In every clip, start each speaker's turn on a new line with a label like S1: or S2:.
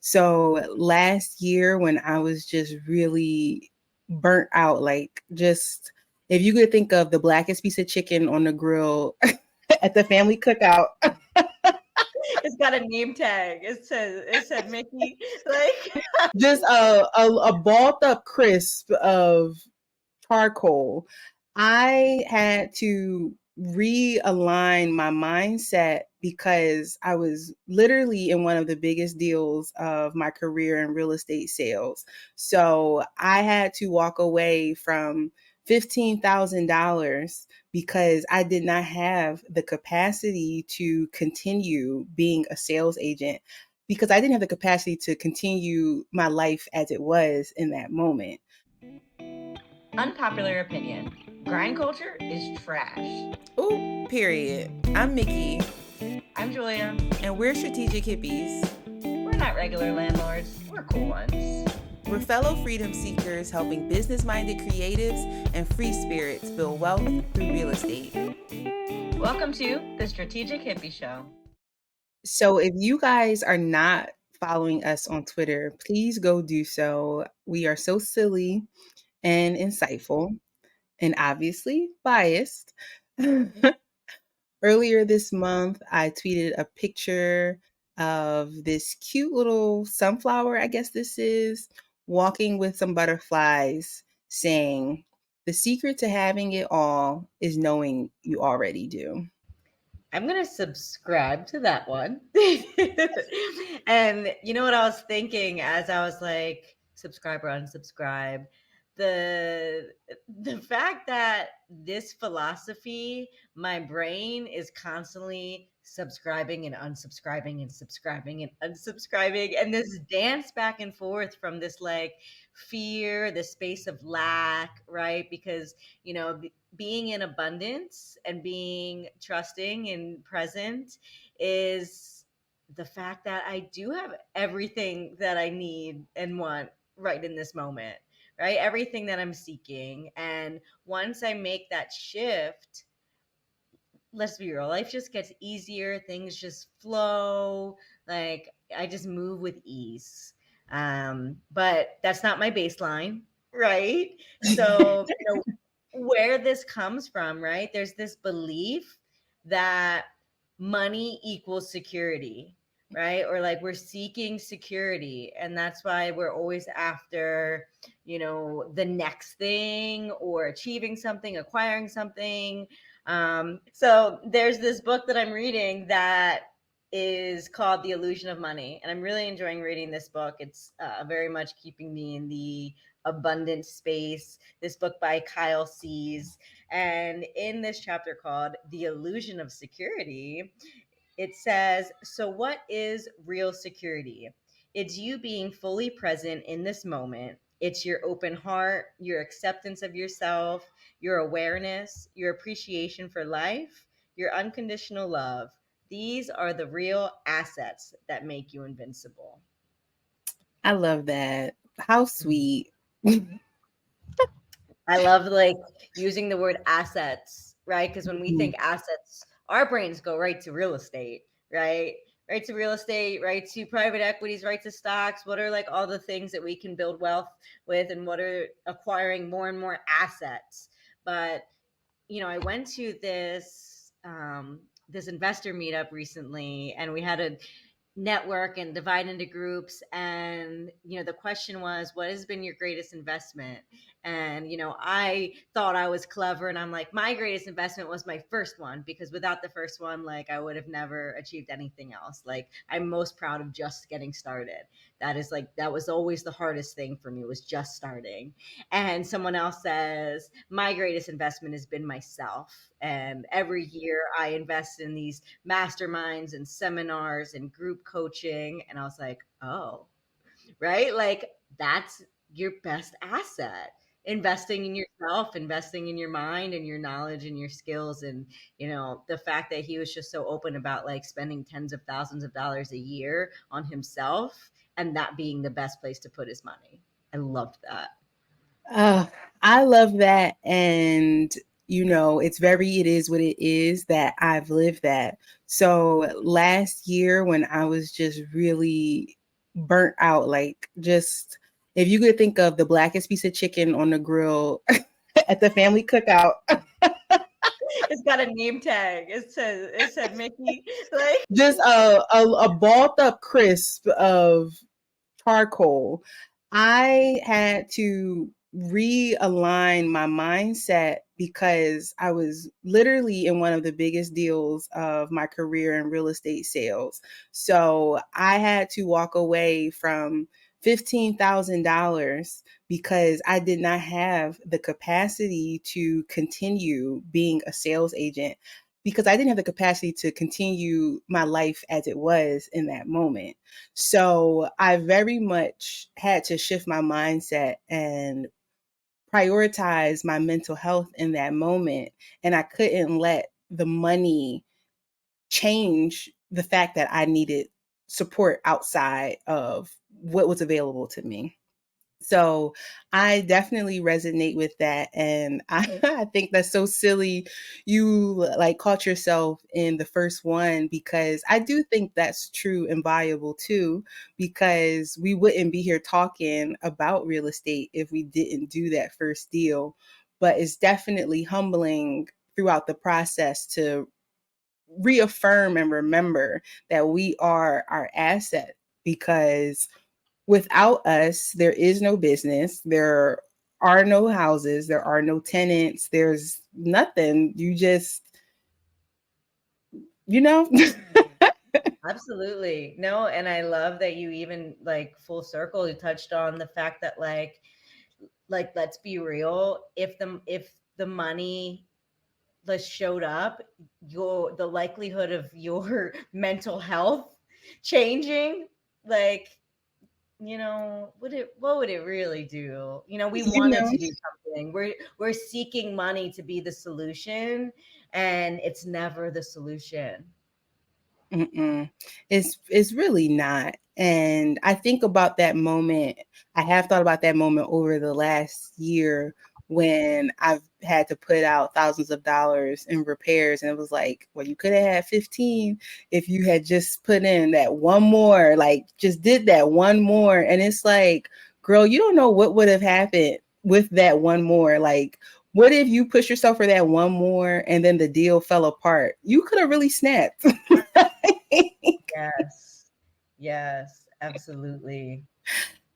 S1: So last year when I was just really burnt out, like just if you could think of the blackest piece of chicken on the grill at the family cookout,
S2: It's got a name tag. It said Mickey. Like
S1: just a balled up crisp of charcoal, I had to realign my mindset because I was literally in one of the biggest deals of my career in real estate sales. So I had to walk away from $15,000 because I did not have the capacity to continue being a sales agent because I didn't have the capacity to continue my life as it was in that moment.
S2: unpopular opinion. Grind culture is trash.
S1: Ooh, period. I'm Mickey,
S2: I'm Julia.
S1: and we're strategic hippies.
S2: We're not regular landlords. We're cool ones.
S1: We're fellow freedom seekers helping business minded creatives and free spirits build wealth through real estate.
S2: Welcome to the Strategic Hippie Show.
S1: So, if you guys are not following us on Twitter, please go do so. We are so silly and insightful and obviously biased. Earlier this month, I tweeted a picture of this cute little sunflower, I guess this is, walking with some butterflies, saying, "The secret to having it all is knowing you already do."
S2: I'm going to subscribe to that one. And you know what I was thinking as I was like, subscribe or unsubscribe? The the fact that this philosophy, my brain is constantly subscribing and unsubscribing and subscribing and unsubscribing, and this dance back and forth from this like fear, the space of lack, right? Because being in abundance and being trusting and present is the fact that I do have everything that I need and want right in this moment, right? Everything that I'm seeking. And once I make that shift, let's be real, life just gets easier, things just flow. Like I just move with ease. But that's not my baseline, right? So, where this comes from, right? There's this belief that money equals security, right? Or like we're seeking security. And that's why we're always after, the next thing or achieving something, acquiring something. So there's this book that I'm reading that is called The Illusion of Money. And I'm really enjoying reading this book. It's very much keeping me in the abundant space. This book by Kyle Cease. And in this chapter called The Illusion of Security, it says, so what is real security? It's you being fully present in this moment. It's your open heart, your acceptance of yourself, your awareness, your appreciation for life, your unconditional love. These are the real assets that make you invincible.
S1: I love that. How sweet.
S2: I love like using the word assets, right? Because when we think assets, our brains go right to real estate, right? Right to real estate, right to private equities, right to stocks. What are like all the things that we can build wealth with, and what are acquiring more and more assets? But I went to this investor meetup recently, and we had a network and divide into groups. And the question was, what has been your greatest investment? And I thought I was clever, and I'm like, my greatest investment was my first one, because without the first one, like, I would have never achieved anything else. Like, I'm most proud of just getting started. That was always the hardest thing for me, was just starting. And someone else says, my greatest investment has been myself. And every year I invest in these masterminds and seminars and group coaching. And I was like, oh, right? Like, that's your best asset. Investing in yourself, investing in your mind and your knowledge and your skills. And, the fact that he was just so open about like spending tens of thousands of dollars a year on himself, and that being the best place to put his money. I loved that.
S1: Uh, I love that. And, it is what it is that I've lived that. So last year, when I was just really burnt out. Like, just if you could think of the blackest piece of chicken on the grill at the family cookout,
S2: It's got a name tag. It said Mickey. Like,
S1: just a balled up crisp of charcoal. I had to realign my mindset because I was literally in one of the biggest deals of my career in real estate sales. So I had to walk away from $15,000 because I did not have the capacity to continue being a sales agent, because I didn't have the capacity to continue my life as it was in that moment. So I very much had to shift my mindset and prioritize my mental health in that moment. And I couldn't let the money change the fact that I needed support outside of what was available to me. So I definitely resonate with that. And I think that's so silly. You like caught yourself in the first one, because I do think that's true and valuable too, because we wouldn't be here talking about real estate if we didn't do that first deal. But it's definitely humbling throughout the process to reaffirm and remember that we are our asset, because without us, there is no business. There are no houses. There are no tenants. There's nothing. You just, you know?
S2: absolutely. No, and I love that you even like full circle you touched on the fact that like let's be real, if the money just showed up, the likelihood of your mental health changing, like, what would it really do? We
S1: you
S2: wanted
S1: know?
S2: to do something. We're seeking money to be the solution, and it's never the solution.
S1: Mm-mm. It's really not. And I think about that moment. I have thought about that moment over the last year when I've had to put out thousands of dollars in repairs, and it was like, well, you could have had 15 if you had just put in that one more, like just did that one more. And it's like, girl, you don't know what would have happened with that one more. Like, what if you push yourself for that one more and then the deal fell apart? You could have really snapped.
S2: Yes. Yes, absolutely.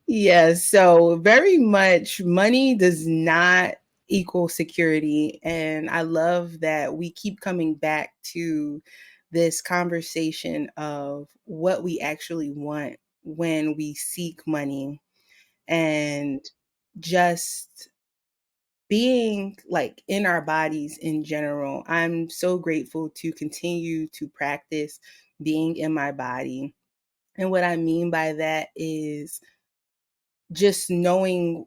S1: Yes, so very much money does not equal security. And I love that we keep coming back to this conversation of what we actually want when we seek money, and just being like in our bodies in general. I'm so grateful to continue to practice being in my body. And what I mean by that is just knowing,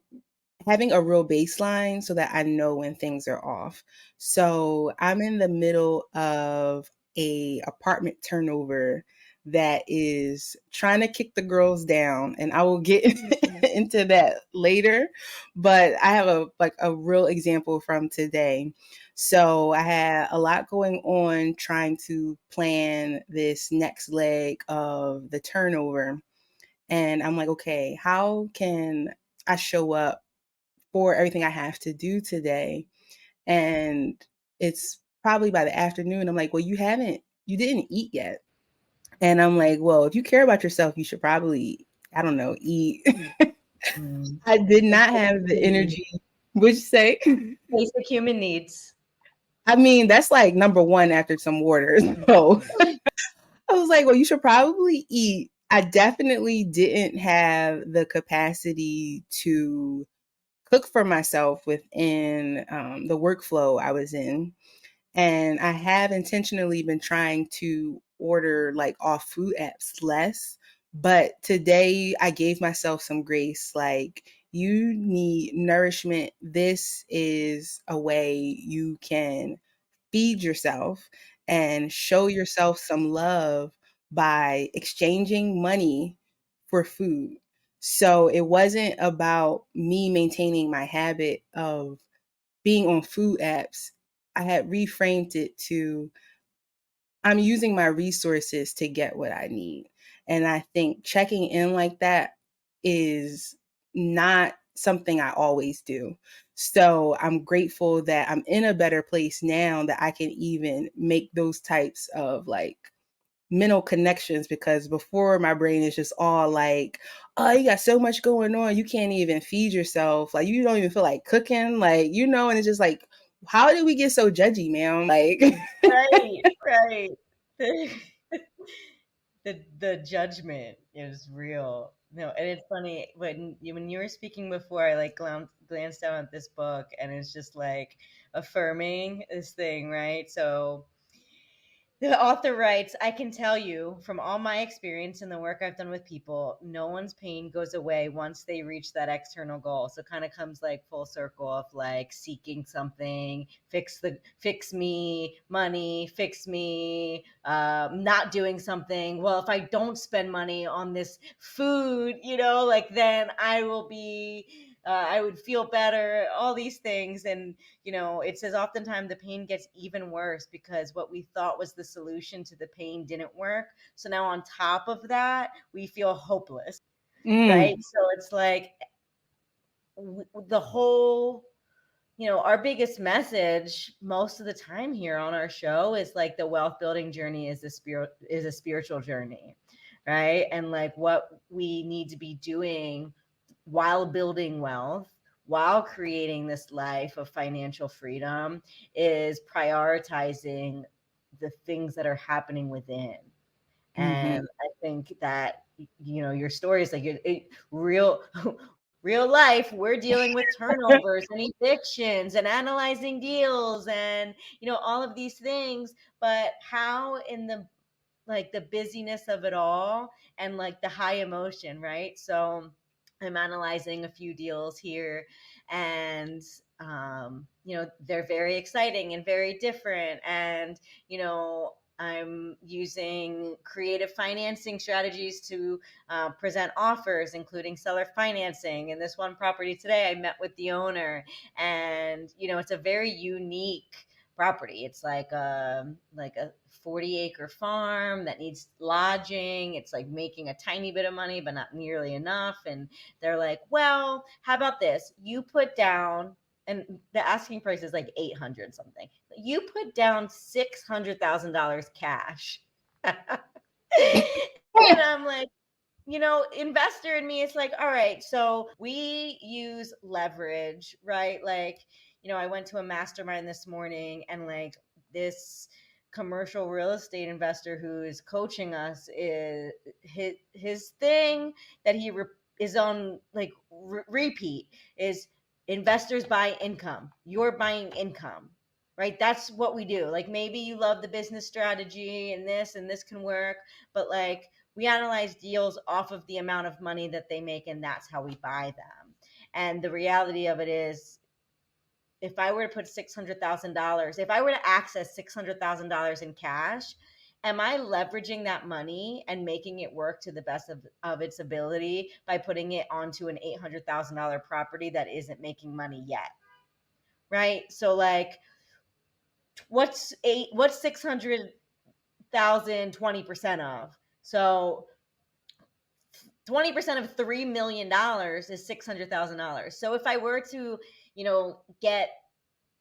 S1: having a real baseline so that I know when things are off. So I'm in the middle of a apartment turnover that is trying to kick the girls down, and I will get into that later. But I have a real example from today. So I had a lot going on trying to plan this next leg of the turnover. And I'm like, okay, how can I show up for everything I have to do today? And it's probably by the afternoon. I'm like, well, you didn't eat yet. And I'm like, well, if you care about yourself, you should probably, I don't know, eat.
S2: Mm.
S1: I did
S2: It's
S1: not have the energy. Would you say?
S2: basic human needs.
S1: I mean, that's like number one after some water. So I was like, well, you should probably eat. I definitely didn't have the capacity to cook for myself within the workflow I was in. And I have intentionally been trying to order like off food apps less. But today I gave myself some grace. Like, you need nourishment. This is a way you can feed yourself and show yourself some love by exchanging money for food. So it wasn't about me maintaining my habit of being on food apps. I had reframed it to, I'm using my resources to get what I need. And I think checking in like that is not something I always do. So I'm grateful that I'm in a better place now that I can even make those types of like mental connections, because before my brain is just all like, oh, you got so much going on, you can't even feed yourself, like you don't even feel like cooking, like, and it's just like, how did we get so judgy, man? Like
S2: Right, right. The judgment is real. No, and it's funny when you were speaking before, I like glanced down at this book, and it's just like affirming this thing, right? So the author writes, I can tell you from all my experience in the work I've done with people, no one's pain goes away once they reach that external goal. So kind of comes like full circle of like seeking something, fix me, money, fix me, not doing something. Well, if I don't spend money on this food, like then I will be, I would feel better, all these things. And it says oftentimes the pain gets even worse because what we thought was the solution to the pain didn't work. So now on top of that, we feel hopeless, right?
S1: mm,
S2: So it's like the whole, our biggest message most of the time here on our show is like the wealth building journey is a spiritual journey, right? And like what we need to be doing while building wealth, while creating this life of financial freedom, is prioritizing the things that are happening within. And
S1: mhm,
S2: I think that your story is like real real life. We're dealing with turnovers and evictions and analyzing deals and all of these things. But how in the like the busyness of it all and like the high emotion, right? So I'm analyzing a few deals here, and they're very exciting and very different. And I'm using creative financing strategies to present offers, including seller financing. In this one property today, I met with the owner, and it's a very unique property. It's like a 40-acre farm that needs lodging. It's like making a tiny bit of money, but not nearly enough. And they're like, well, how about this? You put down, and the asking price is like 800 something. You put down $600,000 cash. And I'm like, investor in me, it's like, all right, so we use leverage, right? Like, I went to a mastermind this morning, and like this commercial real estate investor who is coaching us, is his thing that is on like repeat is investors buy income. You're buying income, right? That's what we do. Like maybe you love the business strategy and this can work, but like we analyze deals off of the amount of money that they make, and that's how we buy them. And the reality of it is, if I were to put $600,000, if I were to access $600,000 in cash, am I leveraging that money and making it work to the best of its ability by putting it onto an $800,000 property that isn't making money yet? Right? So like what's 600,000 20% of? So 20% of $3 million is $600,000. So if I were to, get,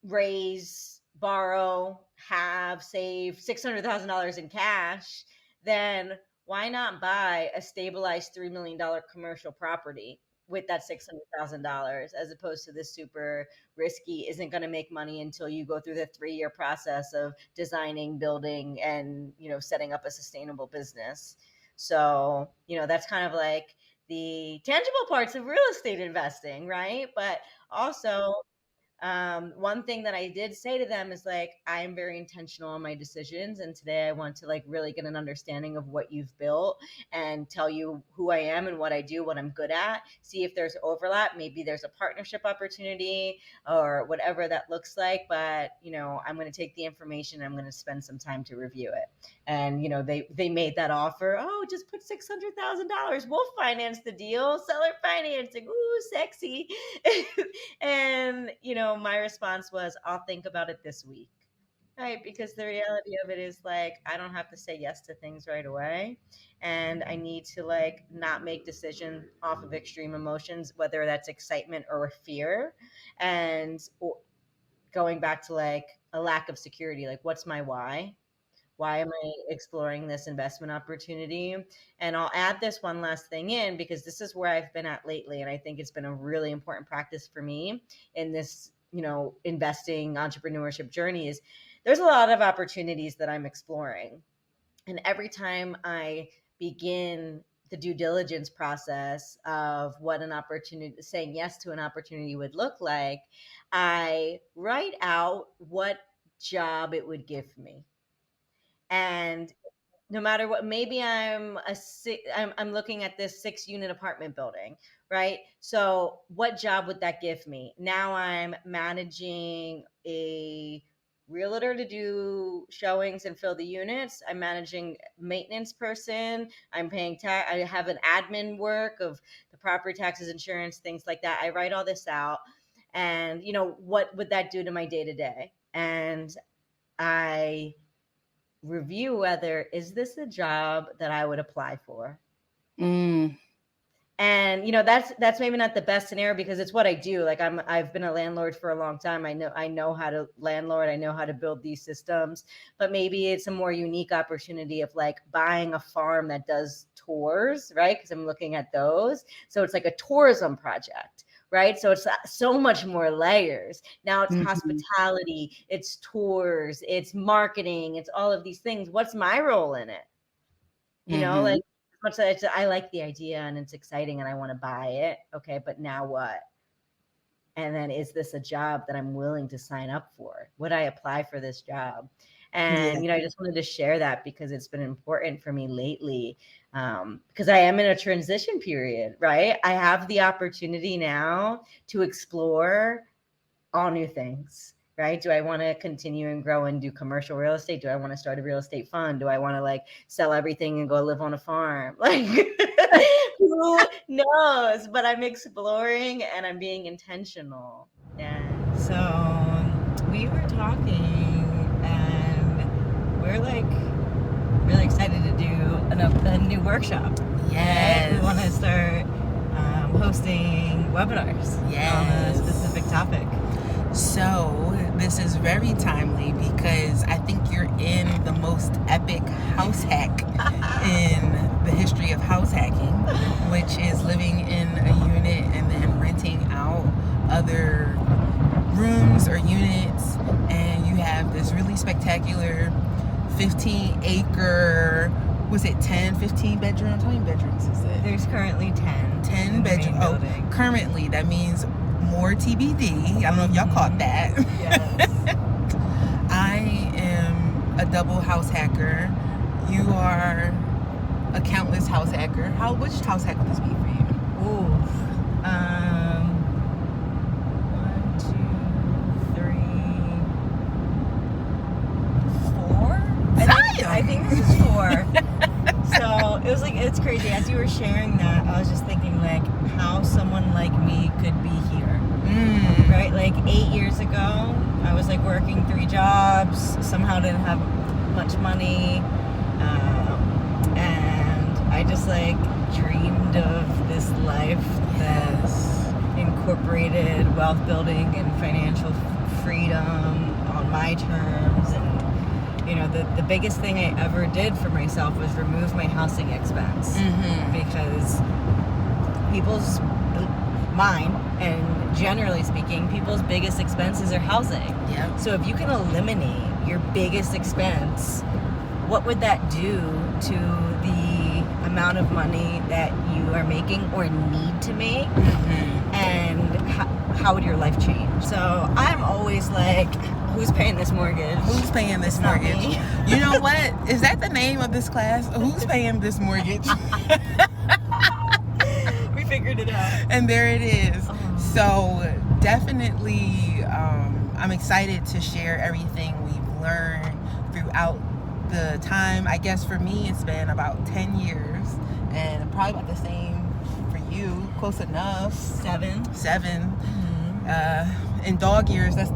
S2: raise, borrow, have, save $600,000 in cash, then why not buy a stabilized $3 million commercial property with that $600,000, as opposed to this super risky, isn't going to make money until you go through the 3-year process of designing, building, and setting up a sustainable business. So that's kind of like the tangible parts of real estate investing, right? But also, one thing that I did say to them is like, I am very intentional on my decisions, and today I want to like really get an understanding of what you've built and tell you who I am and what I do, what I'm good at, see if there's overlap, maybe there's a partnership opportunity or whatever that looks like. But I'm going to take the information, I'm going to spend some time to review it. And they made that offer. Oh, just put $600,000, we'll finance the deal, seller financing, ooh, sexy. And my response was, I'll think about it this week. Right, because the reality of it is like I don't have to say yes to things right away, and I need to like not make decisions off of extreme emotions, whether that's excitement or fear, and going back to like a lack of security, like what's my why? Why am I exploring this investment opportunity? And I'll add this one last thing in because this is where I've been at lately. And I think it's been a really important practice for me in this, investing entrepreneurship journey is there's a lot of opportunities that I'm exploring. And every time I begin the due diligence process of what an opportunity, saying yes to an opportunity would look like, I write out what job it would give me. And no matter what, maybe I'm looking at this 6 unit apartment building, right? So what job would that give me? Now I'm managing a realtor to do showings and fill the units. I'm managing maintenance person. I'm paying tax. I have an admin work of the property taxes, insurance, things like that. I write all this out, and what would that do to my day to day? And I review whether is this a job that I would apply for.
S1: Mm.
S2: And that's maybe not the best scenario because it's what I do. Like I've been a landlord for a long time. I know how to landlord. I know how to build these systems. But maybe it's a more unique opportunity of like buying a farm that does tours, right? Because I'm looking at those. So it's like a tourism project, right? So it's so much more layers. Now it's hospitality, it's tours, it's marketing, it's all of these things. What's my role in it? Like as much as I like the idea and it's exciting and I want to buy it. Okay, but now what? And then is this a job that I'm willing to sign up for? Would I apply for this job? And I just wanted to share that because it's been important for me lately. Because I am in a transition period, right? I have the opportunity now to explore all new things, right? Do I want to continue and grow and do commercial real estate? Do I want to start a real estate fund? Do I want to like sell everything and go live on a farm? Like who knows? But I'm exploring and I'm being intentional. And so we were talking and we're like really excited to do a new workshop.
S3: Yes.
S2: Right? We want to start hosting webinars on a specific topic.
S3: So this is very timely because I think you're in the most epic house hack in the history of house hacking, which is living in a unit and then renting out other rooms or units, and you have this really spectacular 15-acre, was it 10, 15 bedrooms? How many bedrooms is it?
S2: There's currently 10.
S3: 10 bedrooms. Oh, currently. That means more TBD. I don't know if y'all caught that.
S2: Yes.
S3: I am a double house hacker. You are a countless house hacker. Which house hack would this be for you?
S2: Ooh. 1, 2, 3, 4. I think this is 4. So it was like, it's crazy. As you were sharing that, I was just thinking like how someone like me could be here. Right? Like 8 years ago, I was like working 3 jobs, somehow didn't have much money. And I just like dreamed of this life that incorporated wealth building and financial freedom on my terms. And the biggest thing I ever did for myself was remove my housing expense because mine, and generally speaking, people's biggest expenses are housing.
S3: Yep.
S2: So if you can eliminate your biggest expense, what would that do to the amount of money that you are making or need to make? And how would your life change? So I'm always like, who's paying this mortgage?
S3: Who's paying this mortgage? You know what? Is that the name of this class? Who's paying this mortgage?
S2: We figured it out.
S3: And there it is. So definitely, I'm excited to share everything we've learned throughout the time. I guess for me, it's been about 10 years and probably about the same for you. Close enough.
S2: 7.
S3: In dog years, that's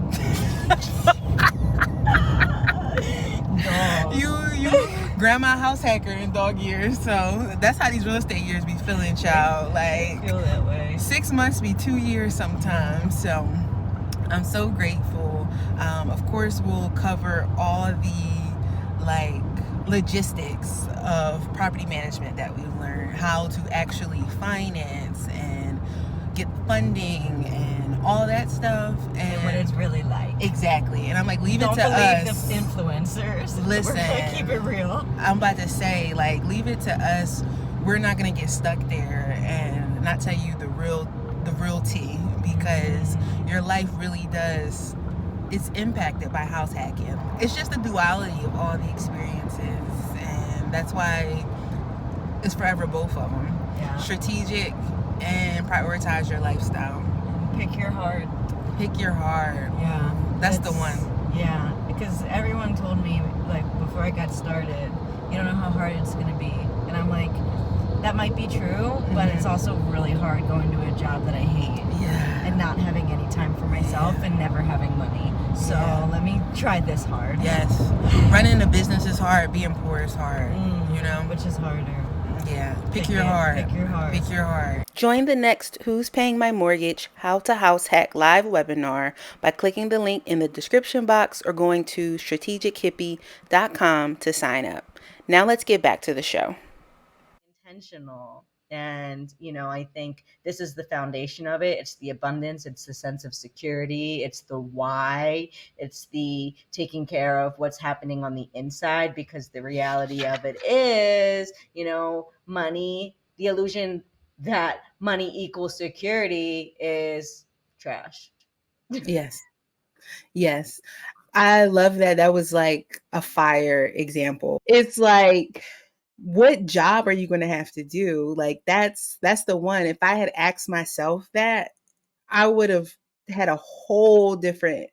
S3: grandma house hacker in dog years. So that's how these real estate years be feeling, child.
S2: I
S3: Like
S2: feel that way.
S3: 6 months be 2 years sometimes. So I'm so grateful. Of course, we'll cover all the like logistics of property management that we've learned, how to actually finance and get funding and all that stuff, and
S2: what it's really like.
S3: Exactly. And I'm like, leave
S2: Don't
S3: it to us.
S2: Don't believe the influencers.
S3: Listen,
S2: we're gonna keep it real.
S3: I'm about to say, like, leave it to us. We're not gonna get stuck there and not tell you the real tea, because your life really does, it's impacted by house hacking. It's just the duality of all the experiences, and that's why it's forever both of them.
S2: Yeah.
S3: Strategic and prioritize your lifestyle.
S2: Pick your heart.
S3: Pick your heart.
S2: Yeah.
S3: That's the one.
S2: Yeah, because everyone told me, like, before I got started, you don't know how hard it's going to be. And I'm like, that might be true, but it's also really hard going to a job that I hate.
S3: Yeah.
S2: And not having any time for myself and never having money. So let me try this hard.
S3: Yes. Running a business is hard. Being poor is hard. You know?
S2: Which is harder.
S3: Yeah. Pick your heart.
S2: Pick your heart.
S3: Pick your heart.
S1: Join the next Who's Paying My Mortgage? How to House Hack live webinar by clicking the link in the description box or going to strategichippie.com to sign up. Now let's get back to the show.
S2: Intentional. And, you know, I think this is the foundation of it. It's the abundance. It's the sense of security. It's the why. It's the taking care of what's happening on the inside, because the reality of it is, you know, money, the illusion that money equals security is trash.
S1: Yes. Yes. I love that. That was like a fire example. It's like, what job are you going to have to do? Like, that's the one. If I had asked myself that, I would have had a whole different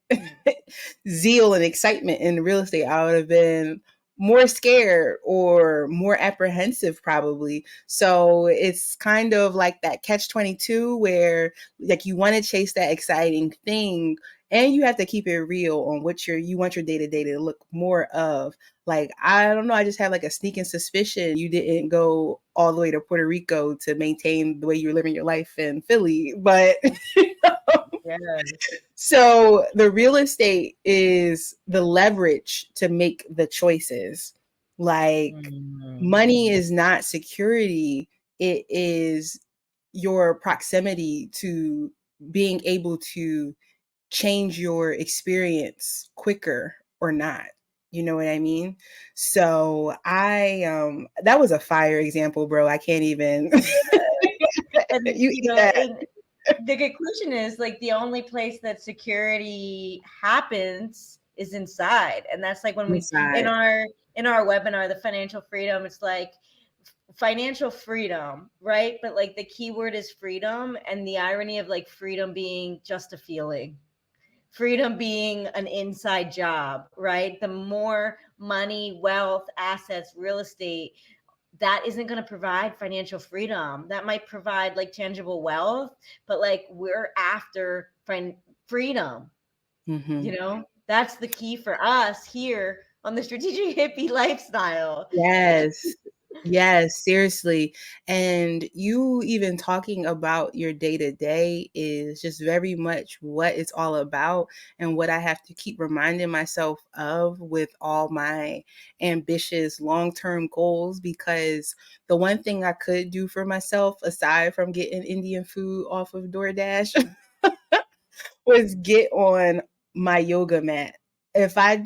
S1: zeal and excitement in real estate. I would have been more scared or more apprehensive probably. So it's kind of like that catch-22 where like you want to chase that exciting thing, and you have to keep it real on what you want your day-to-day to look more of. Like, I don't know, I just have like a sneaking suspicion you didn't go all the way to Puerto Rico to maintain the way you're living your life in Philly. But so the real estate is the leverage to make the choices. Like, money is not security. It is your proximity to being able to change your experience quicker or not. You know what I mean? So that was a fire example, bro. I can't even.
S2: And the conclusion is, like, the only place that security happens is inside. And that's like when in our webinar, the financial freedom, it's like financial freedom, right? But like the key word is freedom, and the irony of like freedom being just a feeling. Freedom being an inside job, right? The more money, wealth, assets, real estate, that isn't going to provide financial freedom. That might provide like tangible wealth, but like we're after freedom. You know, that's the key for us here on the Strategic Hippie Lifestyle.
S1: Yes. Yes, seriously. And you even talking about your day-to-day is just very much what it's all about, and what I have to keep reminding myself of with all my ambitious long-term goals. Because the one thing I could do for myself, aside from getting Indian food off of DoorDash, was get on my yoga mat. If I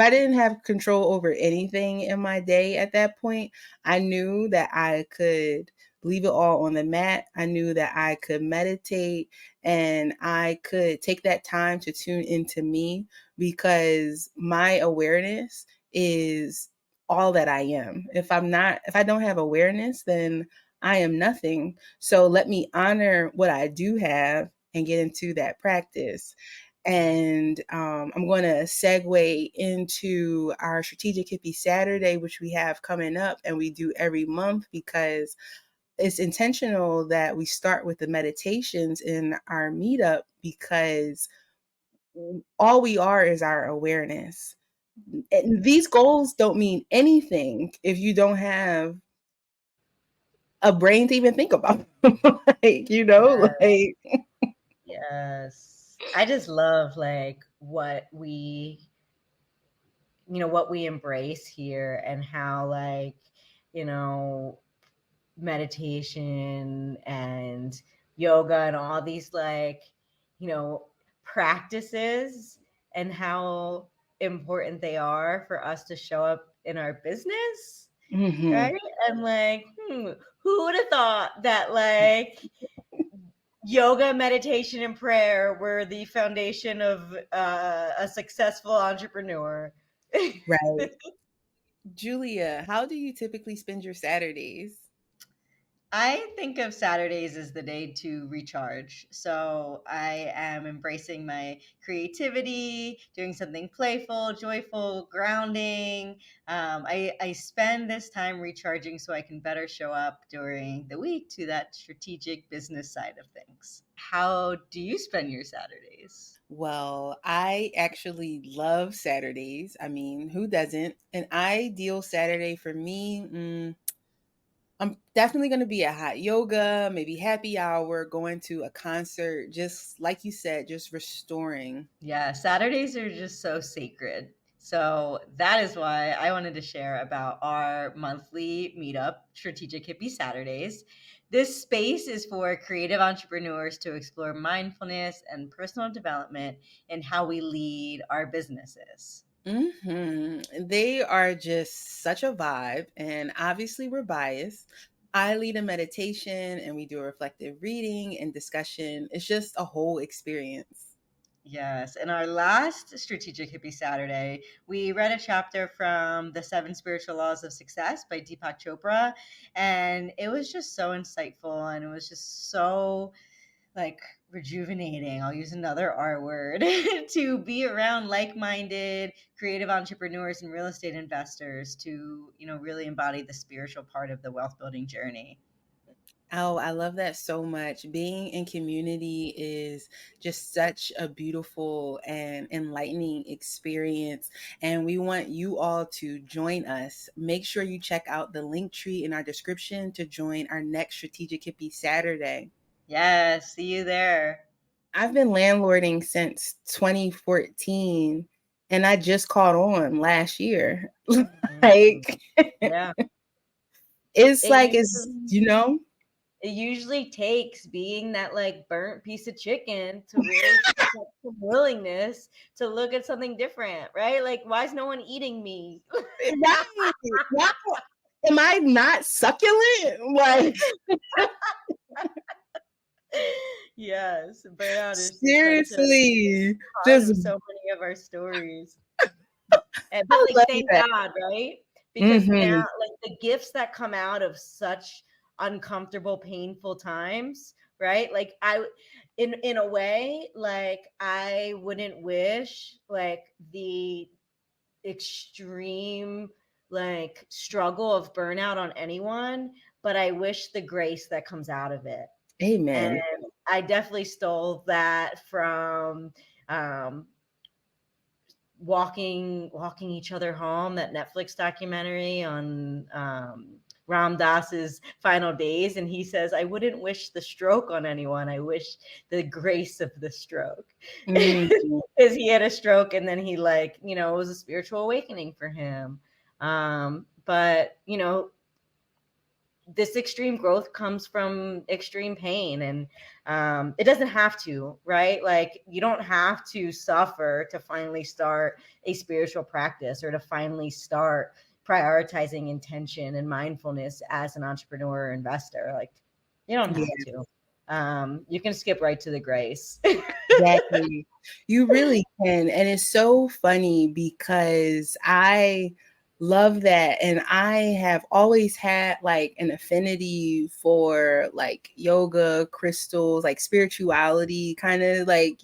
S1: didn't have control over anything in my day at that point, I knew that I could leave it all on the mat. I knew that I could meditate, and I could take that time to tune into me, because my awareness is all that I am. If I don't have awareness, then I am nothing. So let me honor what I do have and get into that practice. And I'm going to segue into our Strategic Hippie Saturday, which we have coming up and we do every month, because it's intentional that we start with the meditations in our meetup, because all we are is our awareness. And these goals don't mean anything if you don't have a brain to even think about them. Like, like.
S2: Yes. I just love like what we embrace here, and how like, you know, meditation and yoga and all these like, you know, practices, and how important they are for us to show up in our business,
S1: Mhm.
S2: right? And like, who would have thought that like yoga, meditation, and prayer were the foundation of a successful entrepreneur?
S1: Right. Julia, how do you typically spend your Saturdays?
S2: I think of Saturdays as the day to recharge. So I am embracing my creativity, doing something playful, joyful, grounding. I spend this time recharging so I can better show up during the week to that strategic business side of things. How do you spend your Saturdays?
S1: Well, I actually love Saturdays. I mean, who doesn't? An ideal Saturday for me, I'm definitely going to be at hot yoga, maybe happy hour, going to a concert, just like you said, just restoring.
S2: Yeah, Saturdays are just so sacred. So that is why I wanted to share about our monthly meetup, Strategic Hippie Saturdays. This space is for creative entrepreneurs to explore mindfulness and personal development in how we lead our businesses.
S1: They are just such a vibe, and obviously we're biased. I lead a meditation and we do a reflective reading and discussion. It's just a whole experience.
S2: Yes. In our last Strategic Hippie Saturday, we read a chapter from The Seven Spiritual Laws of Success by Deepak Chopra. And it was just so insightful, and it was just so like rejuvenating. I'll use another R word to be around like-minded creative entrepreneurs and real estate investors to, really embody the spiritual part of the wealth building journey.
S1: Oh, I love that so much. Being in community is just such a beautiful and enlightening experience. And we want you all to join us. Make sure you check out the link tree in our description to join our next Strategic Hippie Saturday.
S2: Yes, see you there.
S1: I've been landlording since 2014 and I just caught on last year.
S2: Mhm.
S1: Like,
S2: Yeah.
S1: it's
S2: It
S1: like,
S2: usually it usually takes being that like burnt piece of chicken to really spark up some willingness to look at something different, right? Like, why is no one eating me?
S1: right. Wow. Am I not succulent? Like,
S2: Yes, burnout is just such a
S1: seriously,
S2: cause
S1: just
S2: of so many of our stories. But
S1: I
S2: like,
S1: love
S2: thank
S1: that.
S2: God, right? Because now,
S1: Hmm.
S2: like, the gifts that come out of such uncomfortable, painful times, right? Like, in a way, like, I wouldn't wish like the extreme like struggle of burnout on anyone, but I wish the grace that comes out of it. And
S1: Amen.
S2: I definitely stole that from um, walking each other home, that Netflix documentary on Ram Dass's final days, and he says, I wouldn't wish the stroke on anyone, I wish the grace of the stroke.
S1: Mhm.
S2: Because he had a stroke, and then he like, it was a spiritual awakening for him. But this extreme growth comes from extreme pain, and it doesn't have to, right? Like, you don't have to suffer to finally start a spiritual practice, or to finally start prioritizing intention and mindfulness as an entrepreneur or investor. Like, you don't have
S1: Yeah,
S2: to. You can skip right to the grace.
S1: exactly. You really can. And it's so funny because I love that. And I have always had like an affinity for like yoga, crystals, like spirituality, kind of like,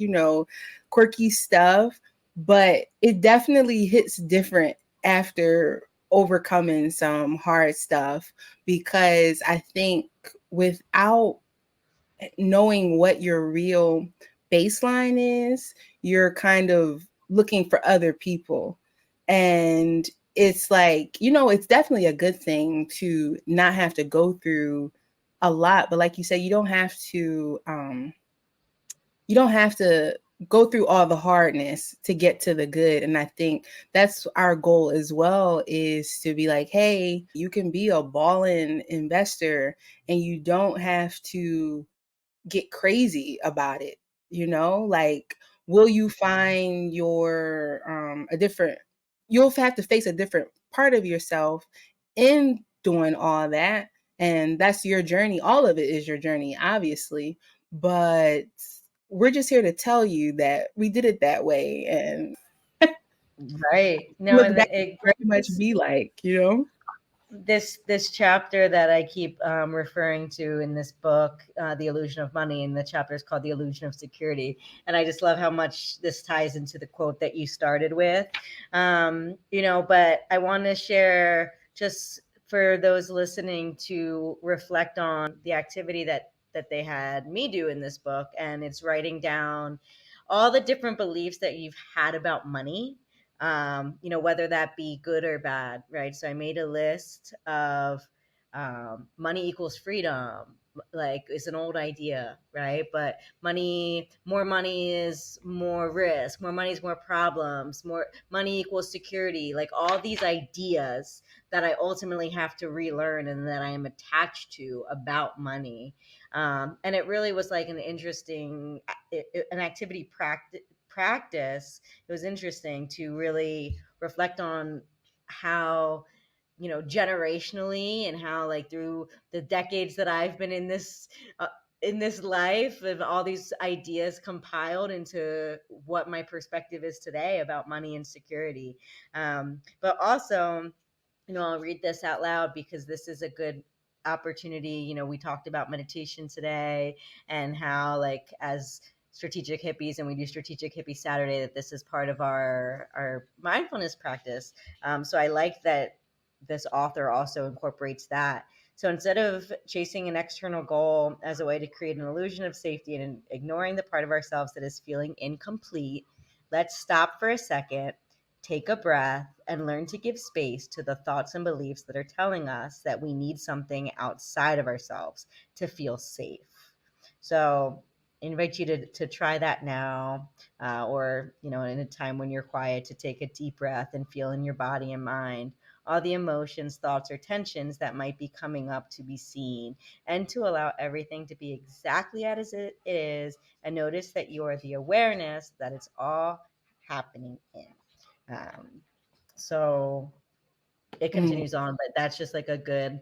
S1: quirky stuff. But it definitely hits different after overcoming some hard stuff because I think without knowing what your real baseline is, you're kind of looking for other people. And it's like, it's definitely a good thing to not have to go through a lot. But like you said, you don't have to go through all the hardness to get to the good. And I think that's our goal as well, is to be like, hey, you can be a ballin' investor and you don't have to get crazy about it. Like, will you find you'll have to face a different part of yourself in doing all that. And that's your journey. All of it is your journey, obviously. But we're just here to tell you that we did it that way, and
S2: Right. No,
S1: what
S2: and
S1: that
S2: it
S1: very much be like,
S2: this chapter that I keep referring to in this book, The Illusion of Money, and the chapter is called The Illusion of Security. And I just love how much this ties into the quote that you started with. But I want to share, just for those listening, to reflect on the activity that they had me do in this book. And it's writing down all the different beliefs that you've had about money, whether that be good or bad, right? So I made a list of money equals freedom, like is an old idea, right? But more money is more risk, more money is more problems, more money equals security, like all these ideas that I ultimately have to relearn and that I am attached to about money. And it really was like an interesting, an activity practice. It was interesting to really reflect on how, generationally, and how, like, through the decades that I've been in this life, and all these ideas compiled into what my perspective is today about money and security. But also, I'll read this out loud because this is a good opportunity. We talked about meditation today, and how, like, as strategic hippies, and we do strategic hippie Saturday, that this is part of our mindfulness practice. So I like that this author also incorporates that. So instead of chasing an external goal as a way to create an illusion of safety and ignoring the part of ourselves that is feeling incomplete, let's stop for a second, take a breath, and learn to give space to the thoughts and beliefs that are telling us that we need something outside of ourselves to feel safe. So I invite you to try that now, or, in a time when you're quiet, to take a deep breath and feel in your body and mind all the emotions, thoughts, or tensions that might be coming up, to be seen, and to allow everything to be exactly as it is, and notice that you are the awareness that it's all happening in. So it continues on, but that's just like a good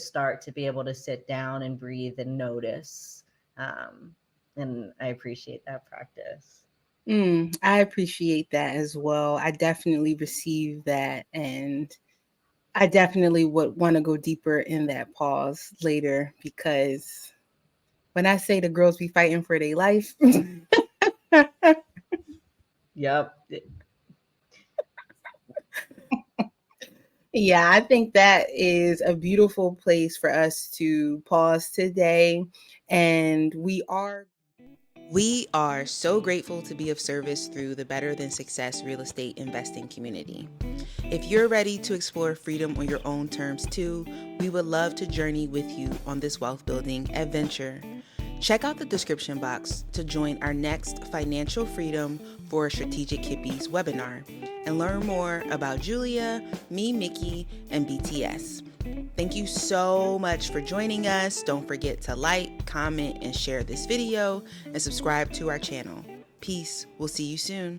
S2: start to be able to sit down and breathe and notice. And I appreciate that practice.
S1: I appreciate that as well. I definitely receive that, and I definitely would want to go deeper in that pause later, because when I say the girls be fighting for their life,
S2: Yep.
S1: yeah, I think that is a beautiful place for us to pause today. And we are so grateful to be of service through the Better Than Success real estate investing community. If you're ready to explore freedom on your own terms too, we would love to journey with you on this wealth building adventure. Check out the description box to join our next Financial Freedom for Strategic Hippies webinar and learn more about Julia, me, Mickey, and BTS. Thank you so much for joining us. Don't forget to like, comment, and share this video, and subscribe to our channel. Peace. We'll see you soon.